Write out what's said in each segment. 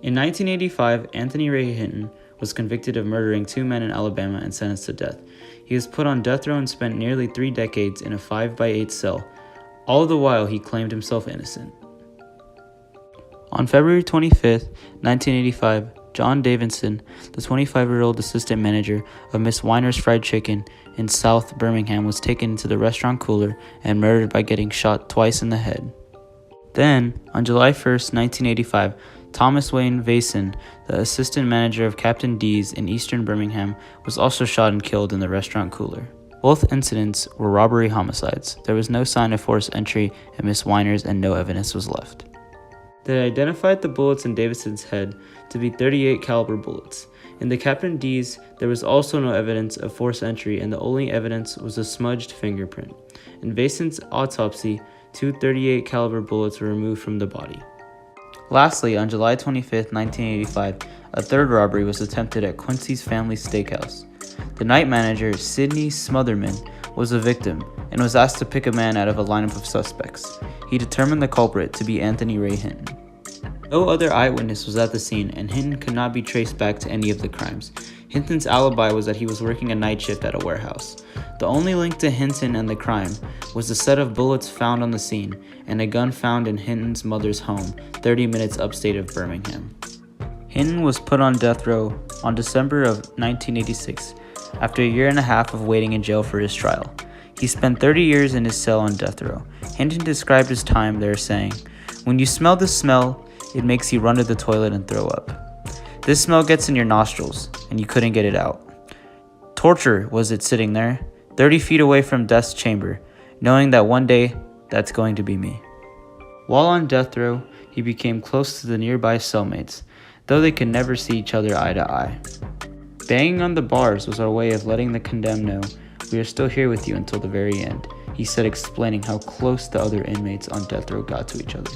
In 1985, Anthony Ray Hinton was convicted of murdering 2 men in Alabama and sentenced to death. He was put on death row and spent nearly 3 decades in a 5x8 cell. All the while, he claimed himself innocent. On February 25, 1985, John Davidson, the 25-year-old assistant manager of Miss Weiner's Fried Chicken in South Birmingham, was taken into the restaurant cooler and murdered by getting shot twice in the head. Then, on July 1, 1985, Thomas Wayne Vason, the assistant manager of Captain D's in eastern Birmingham, was also shot and killed in the restaurant cooler. Both incidents were robbery homicides. There was no sign of forced entry at Miss Weiner's and no evidence was left. They identified the bullets in Davidson's head to be .38 caliber bullets. In the Captain D's, there was also no evidence of forced entry, and the only evidence was a smudged fingerprint. In Vason's autopsy, 2 .38 caliber bullets were removed from the body. Lastly, on July 25, 1985, a third robbery was attempted at Quincy's Family Steakhouse. The night manager, Sidney Smotherman, was a victim and was asked to pick a man out of a lineup of suspects. He determined the culprit to be Anthony Ray Hinton. No other eyewitness was at the scene, and Hinton could not be traced back to any of the crimes. Hinton's alibi was that he was working a night shift at a warehouse. The only link to Hinton and the crime was the set of bullets found on the scene and a gun found in Hinton's mother's home, 30 minutes upstate of Birmingham. Hinton was put on death row on December of 1986 after a year and a half of waiting in jail for his trial. He spent 30 years in his cell on death row. Hinton described his time there saying, "When you smell the smell, it makes you run to the toilet and throw up. This smell gets in your nostrils, and you couldn't get it out. Torture was it sitting there, 30 feet away from death's chamber, knowing that one day that's going to be me." While on death row, he became close to the nearby cellmates, though they could never see each other eye to eye. "Banging on the bars was our way of letting the condemned know we are still here with you until the very end," he said, explaining how close the other inmates on death row got to each other.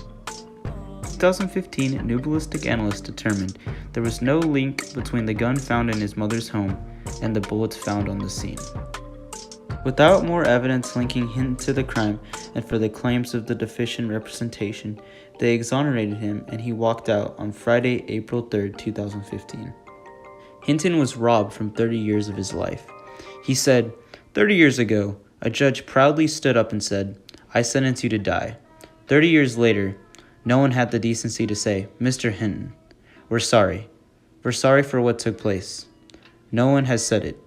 In 2015, a new ballistic analyst determined there was no link between the gun found in his mother's home and the bullets found on the scene. Without more evidence linking Hinton to the crime and for the claims of the deficient representation, they exonerated him and he walked out on Friday, April 3, 2015. Hinton was robbed from 30 years of his life. He said, "30 years ago, a judge proudly stood up and said, 'I sentence you to die.' 30 years later, no one had the decency to say, 'Mr. Hinton, we're sorry. We're sorry for what took place.' No one has said it."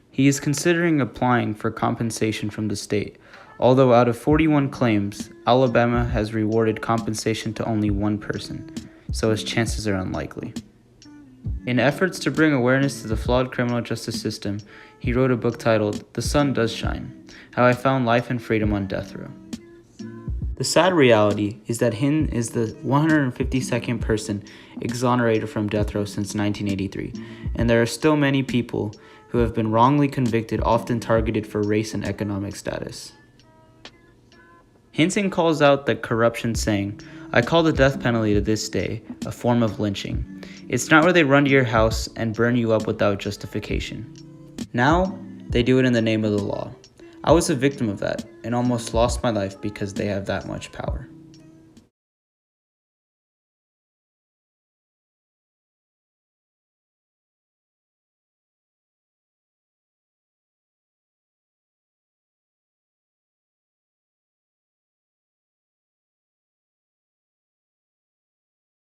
He is considering applying for compensation from the state, although out of 41 claims, Alabama has rewarded compensation to only one person, so his chances are unlikely. In efforts to bring awareness to the flawed criminal justice system, he wrote a book titled "The Sun Does Shine: How I Found Life and Freedom on Death Row." The sad reality is that Hinton is the 152nd person exonerated from death row since 1983, and there are still many people who have been wrongly convicted, often targeted for race and economic status. Hinton calls out the corruption, saying, "I call the death penalty to this day a form of lynching. It's not where they run to your house and burn you up without justification. Now, they do it in the name of the law. I was a victim of that and almost lost my life because they have that much power."